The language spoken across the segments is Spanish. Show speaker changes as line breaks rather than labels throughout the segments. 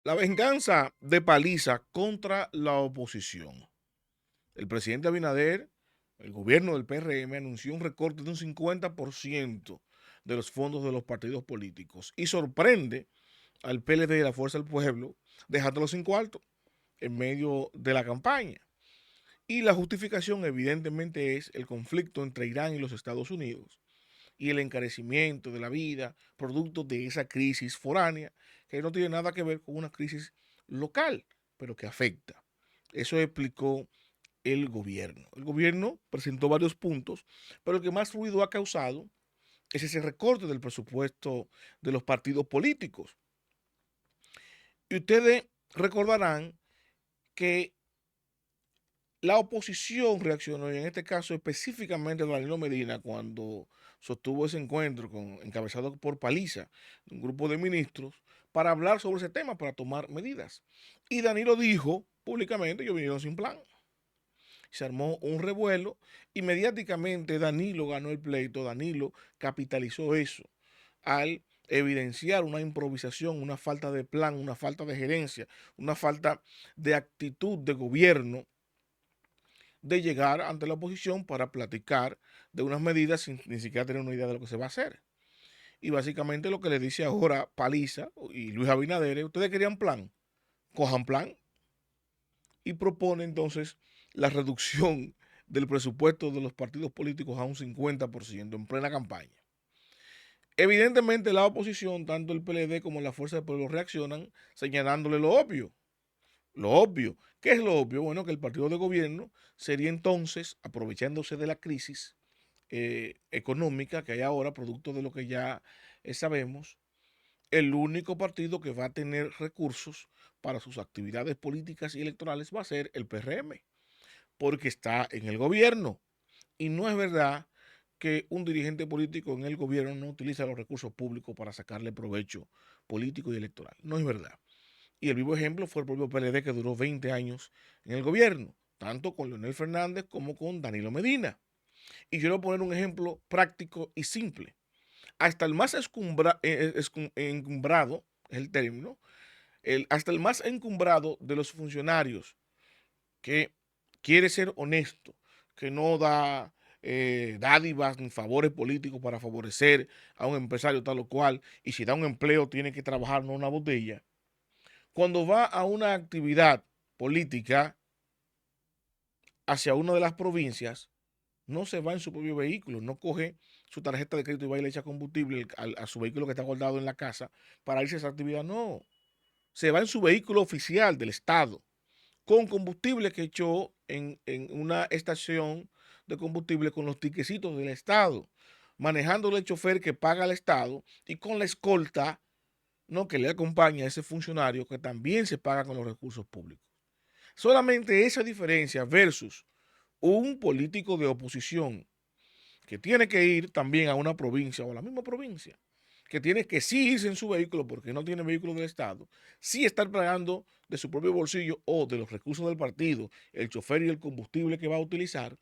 La venganza de Paliza contra la oposición. El presidente Abinader, el gobierno del PRM, anunció un recorte de un 50% de los fondos de los partidos políticos y sorprende al PLD y a la Fuerza del Pueblo dejándolo sin cuarto en medio de la campaña. Y la justificación evidentemente es el conflicto entre Irán y los Estados Unidos y el encarecimiento de la vida producto de esa crisis foránea que no tiene nada que ver con una crisis local, pero que afecta. Eso explicó el gobierno. El gobierno presentó varios puntos, pero el que más ruido ha causado es ese recorte del presupuesto de los partidos políticos. Y ustedes recordarán que la oposición reaccionó, y en este caso específicamente Danilo Medina, cuando sostuvo ese encuentro encabezado por Paliza, un grupo de ministros, para hablar sobre ese tema, para tomar medidas. Y Danilo dijo públicamente, ellos vinieron sin plan. Se armó un revuelo y mediáticamente Danilo ganó el pleito, Danilo capitalizó eso al evidenciar una improvisación, una falta de plan, una falta de gerencia, una falta de actitud de gobierno de llegar ante la oposición para platicar de unas medidas sin ni siquiera tener una idea de lo que se va a hacer. Y básicamente lo que le dice ahora Paliza y Luis Abinader, ustedes querían plan, cojan plan y propone entonces la reducción del presupuesto de los partidos políticos a un 50% en plena campaña. Evidentemente la oposición, tanto el PLD como la Fuerza del Pueblo reaccionan señalándole lo obvio. Lo obvio. ¿Qué es lo obvio? Bueno, que el partido de gobierno sería entonces, aprovechándose de la crisis económica que hay ahora, producto de lo que ya sabemos, el único partido que va a tener recursos para sus actividades políticas y electorales va a ser el PRM, porque está en el gobierno. Y no es verdad que un dirigente político en el gobierno no utiliza los recursos públicos para sacarle provecho político y electoral. No es verdad. Y el vivo ejemplo fue el propio PLD que duró 20 años en el gobierno, tanto con Leonel Fernández como con Danilo Medina. Y yo le voy a poner un ejemplo práctico y simple. Hasta el más encumbrado, es el término, hasta el más encumbrado de los funcionarios que quiere ser honesto, que no da dádivas ni favores políticos para favorecer a un empresario tal o cual, y si da un empleo tiene que trabajar no una botella. Cuando va a una actividad política hacia una de las provincias, no se va en su propio vehículo, no coge su tarjeta de crédito y va y le echa combustible a su vehículo que está guardado en la casa para irse a esa actividad, no. Se va en su vehículo oficial del Estado, con combustible que echó en una estación de combustible con los tiquecitos del Estado, manejándole el chofer que paga al Estado y con la escolta, no, que le acompaña a ese funcionario que también se paga con los recursos públicos. Solamente esa diferencia versus un político de oposición que tiene que ir también a una provincia o a la misma provincia, que tiene que sí irse en su vehículo porque no tiene vehículo del Estado, sí estar pagando de su propio bolsillo o de los recursos del partido el chofer y el combustible que va a utilizar.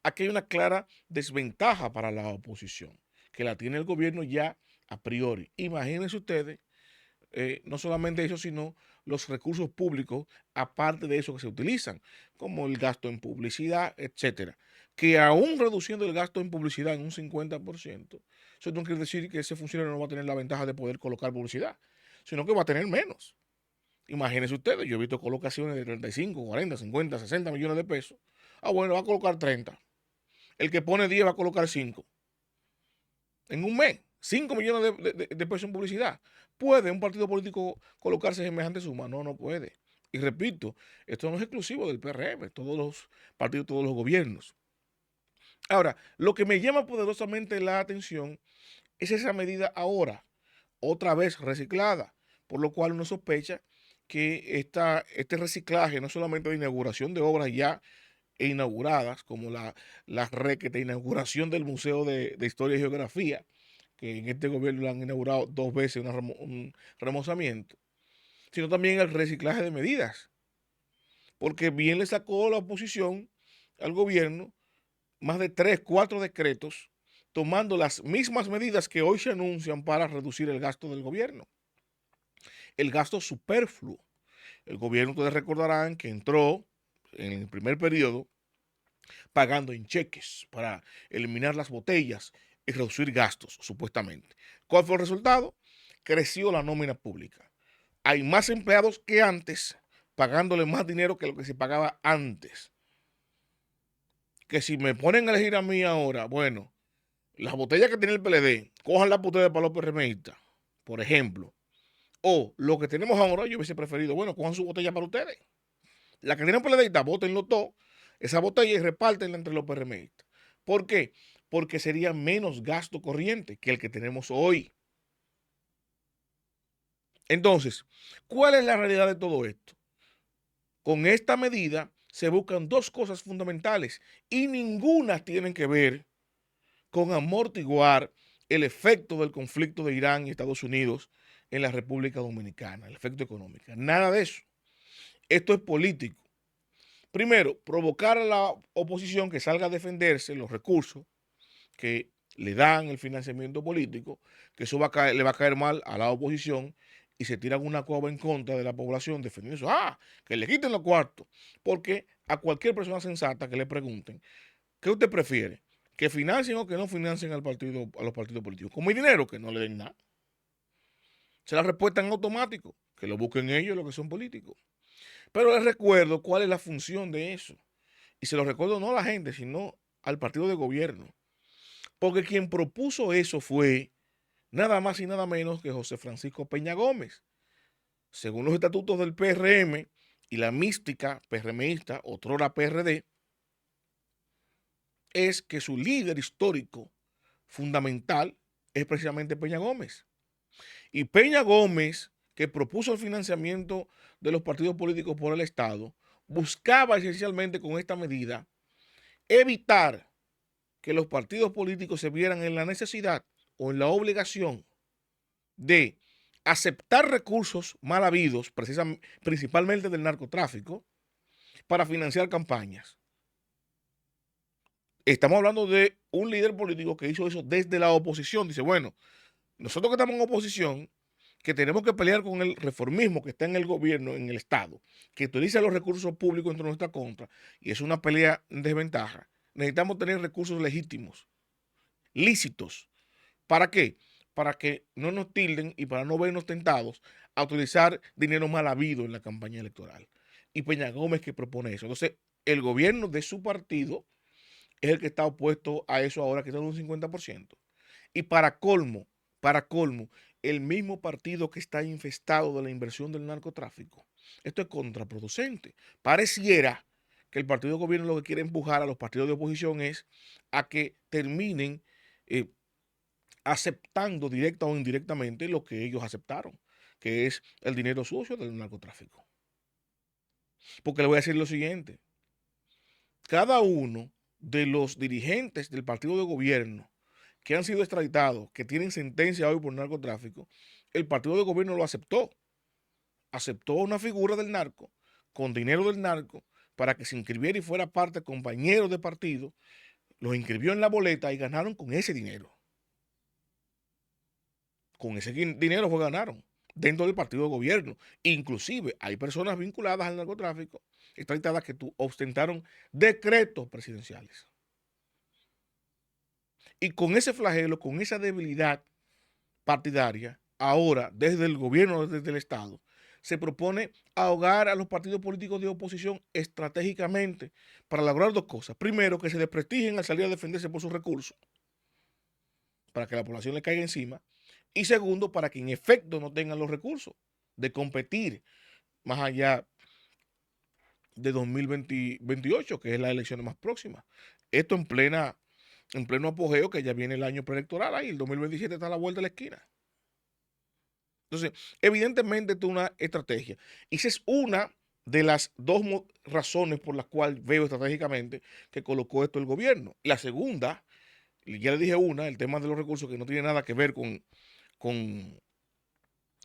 Aquí hay una clara desventaja para la oposición, que la tiene el gobierno ya a priori. Imagínense ustedes no solamente eso, sino los recursos públicos, aparte de eso que se utilizan, como el gasto en publicidad, etcétera. Que aún reduciendo el gasto en publicidad en un 50%, eso no quiere decir que ese funcionario no va a tener la ventaja de poder colocar publicidad, sino que va a tener menos. Imagínense ustedes, yo he visto colocaciones de 35, 40, 50, 60 millones de pesos. Ah, bueno, va a colocar 30. El que pone 10 va a colocar 5 en un mes, 5 millones de pesos en publicidad. ¿Puede un partido político colocarse semejante suma? No, no puede. Y repito, esto no es exclusivo del PRM, todos los partidos, todos los gobiernos. Ahora, lo que me llama poderosamente la atención es esa medida ahora, otra vez reciclada, por lo cual uno sospecha que este reciclaje, no solamente de inauguración de obras ya inauguradas, como la requete inauguración del Museo de Historia y Geografía, que en este gobierno lo han inaugurado 2 veces un remozamiento, sino también el reciclaje de medidas, porque bien le sacó la oposición al gobierno más de 3, 4 decretos tomando las mismas medidas que hoy se anuncian para reducir el gasto del gobierno, el gasto superfluo. El gobierno, ustedes recordarán que entró en el primer periodo pagando en cheques para eliminar las botellas y reducir gastos, supuestamente. ¿Cuál fue el resultado? Creció la nómina pública. Hay más empleados que antes, pagándole más dinero que lo que se pagaba antes. Que si me ponen a elegir a mí ahora, bueno, las botellas que tiene el PLD, cojan ustedes para los PRMistas, por ejemplo. O lo que tenemos ahora, yo hubiese preferido, bueno, cojan su botella para ustedes. La que tienen PLDistas, bótenlo todo, esa botella y repártenla entre los PRMistas. ¿Por qué? Porque sería menos gasto corriente que el que tenemos hoy. Entonces, ¿cuál es la realidad de todo esto? Con esta medida se buscan dos cosas fundamentales y ninguna tienen que ver con amortiguar el efecto del conflicto de Irán y Estados Unidos en la República Dominicana, el efecto económico. Nada de eso. Esto es político. Primero, provocar a la oposición que salga a defenderse los recursos que le dan el financiamiento político, que eso le va a caer mal a la oposición y se tiran una cueva en contra de la población defendiendo eso. Que le quiten los cuartos. Porque a cualquier persona sensata que le pregunten, ¿qué usted prefiere? ¿Que financien o que no financien a los partidos políticos? Como hay dinero, que no le den nada. Se la respuesta en automático, que lo busquen ellos los que son políticos. Pero les recuerdo cuál es la función de eso. Y se lo recuerdo no a la gente, sino al partido de gobierno. Porque quien propuso eso fue nada más y nada menos que José Francisco Peña Gómez. Según los estatutos del PRM y la mística PRMista, otrora PRD, es que su líder histórico fundamental es precisamente Peña Gómez. Y Peña Gómez, que propuso el financiamiento de los partidos políticos por el Estado, buscaba esencialmente con esta medida evitar que los partidos políticos se vieran en la necesidad o en la obligación de aceptar recursos mal habidos, principalmente del narcotráfico, para financiar campañas. Estamos hablando de un líder político que hizo eso desde la oposición. Dice, bueno, nosotros que estamos en oposición, que tenemos que pelear con el reformismo que está en el gobierno, en el Estado, que utiliza los recursos públicos en nuestra contra, y es una pelea en desventaja. Necesitamos tener recursos legítimos, lícitos. ¿Para qué? Para que no nos tilden y para no vernos tentados a utilizar dinero mal habido en la campaña electoral. Y Peña Gómez que propone eso. Entonces, el gobierno de su partido es el que está opuesto a eso ahora, que está en un 50%. Y para colmo, el mismo partido que está infestado de la inversión del narcotráfico. Esto es contraproducente. Pareciera que el partido de gobierno lo que quiere empujar a los partidos de oposición es a que terminen aceptando directa o indirectamente lo que ellos aceptaron, que es el dinero sucio del narcotráfico. Porque le voy a decir lo siguiente, cada uno de los dirigentes del partido de gobierno que han sido extraditados, que tienen sentencia hoy por narcotráfico, el partido de gobierno lo aceptó. Aceptó una figura del narco, con dinero del narco, para que se inscribiera y fuera parte, compañero de partido, los inscribió en la boleta y ganaron con ese dinero. Con ese dinero fue ganaron dentro del partido de gobierno. Inclusive hay personas vinculadas al narcotráfico, extraditadas que ostentaron decretos presidenciales. Y con ese flagelo, con esa debilidad partidaria, ahora desde el gobierno, desde el Estado, se propone ahogar a los partidos políticos de oposición estratégicamente para lograr dos cosas. Primero, que se desprestigien al salir a defenderse por sus recursos, para que la población le caiga encima. Y segundo, para que en efecto no tengan los recursos de competir más allá de 2028, que es la elección más próxima. Esto en pleno apogeo, que ya viene el año preelectoral ahí, el 2027 está a la vuelta de la esquina. Entonces, evidentemente esto es una estrategia. Y esa es una de las dos razones por las cuales veo estratégicamente que colocó esto el gobierno. La segunda, ya le dije una, el tema de los recursos, que no tiene nada que ver con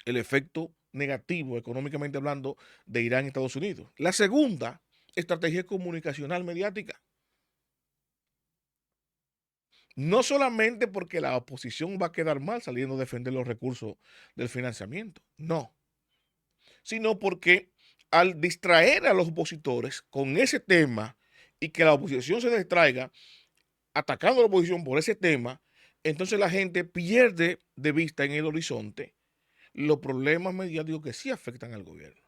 el efecto negativo, económicamente hablando, de Irán y Estados Unidos. La segunda, estrategia comunicacional mediática. No solamente porque la oposición va a quedar mal saliendo a defender los recursos del financiamiento, no, sino porque al distraer a los opositores con ese tema y que la oposición se distraiga atacando a la oposición por ese tema, entonces la gente pierde de vista en el horizonte los problemas mediáticos que sí afectan al gobierno.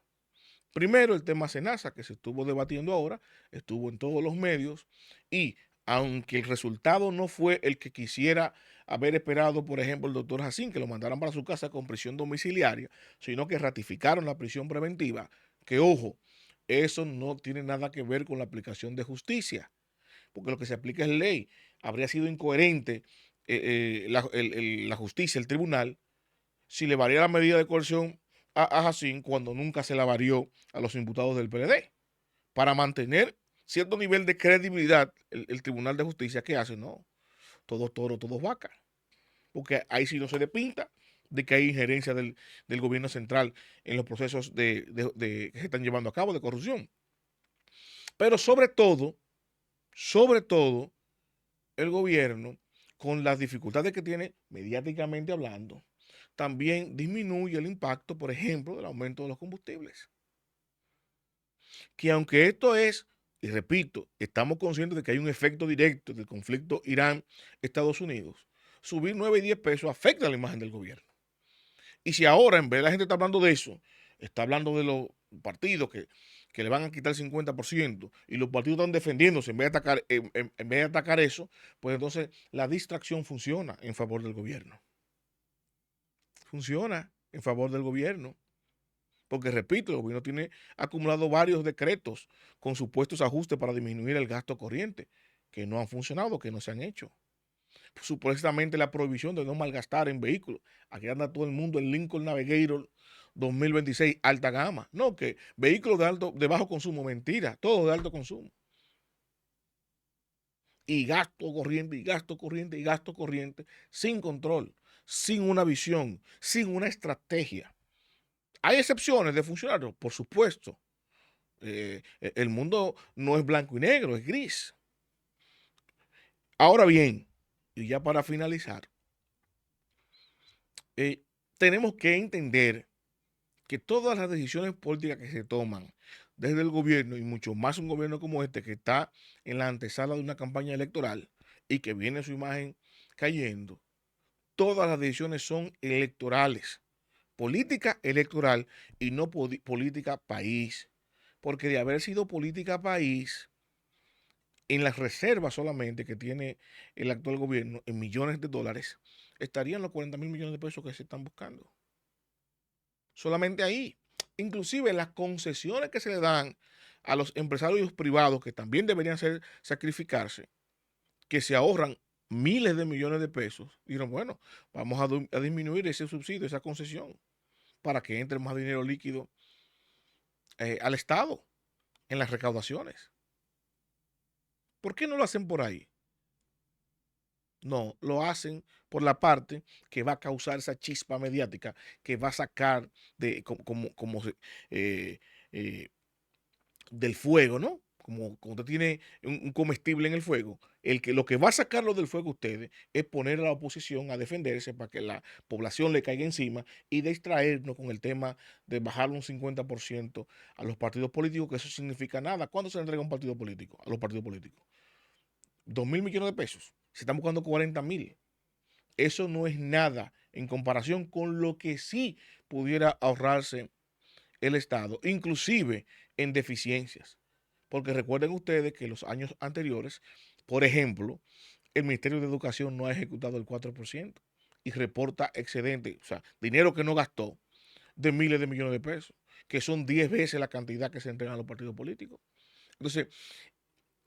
Primero, el tema Senasa, que se estuvo debatiendo ahora, estuvo en todos los medios y aunque el resultado no fue el que quisiera haber esperado, por ejemplo, el doctor Jacín, que lo mandaran para su casa con prisión domiciliaria, sino que ratificaron la prisión preventiva, que ojo, eso no tiene nada que ver con la aplicación de justicia, porque lo que se aplica es ley. Habría sido incoherente la justicia, el tribunal, si le varía la medida de coerción a Jacín cuando nunca se la varió a los imputados del PLD. Para mantener cierto nivel de credibilidad, el Tribunal de Justicia, ¿qué hace? No, todos toro, todos vaca. Porque ahí sí no se le pinta de que hay injerencia del gobierno central en los procesos que se están llevando a cabo de corrupción. Pero sobre todo, el gobierno, con las dificultades que tiene mediáticamente hablando, también disminuye el impacto, por ejemplo, del aumento de los combustibles. Que aunque esto es, y repito, estamos conscientes de que hay un efecto directo del conflicto Irán-Estados Unidos, subir 9 y 10 pesos afecta a la imagen del gobierno. Y si ahora, en vez de la gente está hablando de eso, está hablando de los partidos que le van a quitar el 50% y los partidos están defendiéndose en vez de atacar eso, pues entonces la distracción funciona en favor del gobierno. Funciona en favor del gobierno. Porque, repito, el gobierno tiene acumulado varios decretos con supuestos ajustes para disminuir el gasto corriente, que no han funcionado, que no se han hecho. Supuestamente la prohibición de no malgastar en vehículos. Aquí anda todo el mundo en Lincoln Navigator 2026 alta gama. No, que vehículos de bajo consumo, mentira, todo de alto consumo. Y gasto corriente, y gasto corriente, y gasto corriente, sin control, sin una visión, sin una estrategia. Hay excepciones de funcionarios, por supuesto. El mundo no es blanco y negro, es gris. Ahora bien, y ya para finalizar, tenemos que entender que todas las decisiones políticas que se toman desde el gobierno, y mucho más un gobierno como este que está en la antesala de una campaña electoral y que viene su imagen cayendo, todas las decisiones son electorales, política electoral y no política país. Porque de haber sido política país, en las reservas solamente que tiene el actual gobierno en millones de dólares, estarían los 40 mil millones de pesos que se están buscando. Solamente ahí. Inclusive las concesiones que se le dan a los empresarios privados, que también deberían sacrificarse, que se ahorran miles de millones de pesos, dijeron, bueno, vamos a disminuir ese subsidio, esa concesión, para que entre más dinero líquido al Estado en las recaudaciones. ¿Por qué no lo hacen por ahí? No, lo hacen por la parte que va a causar esa chispa mediática, que va a sacar eh, eh, del fuego, ¿no? Como cuando usted tiene un comestible en el fuego, lo que va a sacarlo del fuego ustedes es poner a la oposición a defenderse para que la población le caiga encima y distraernos con el tema de bajar un 50% a los partidos políticos, que eso significa nada. ¿Cuándo se le entrega un partido político a los partidos políticos? 2.000 millones de pesos. Se están buscando 40.000. Eso no es nada en comparación con lo que sí pudiera ahorrarse el Estado, inclusive en deficiencias. Porque recuerden ustedes que los años anteriores, por ejemplo, el Ministerio de Educación no ha ejecutado el 4% y reporta excedente, o sea, dinero que no gastó de miles de millones de pesos, que son 10 veces la cantidad que se entrega a los partidos políticos. Entonces,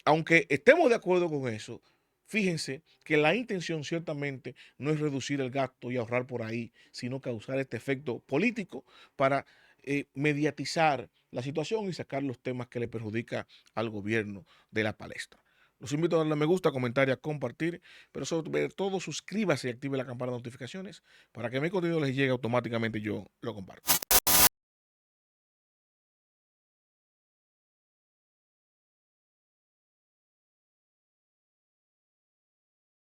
aunque estemos de acuerdo con eso, fíjense que la intención ciertamente no es reducir el gasto y ahorrar por ahí, sino causar este efecto político para mediatizar la situación y sacar los temas que le perjudica al gobierno de la palestra. Los invito a darle me gusta, comentar y a compartir, pero sobre todo suscríbase y active la campana de notificaciones para que mi contenido les llegue automáticamente y yo lo comparto.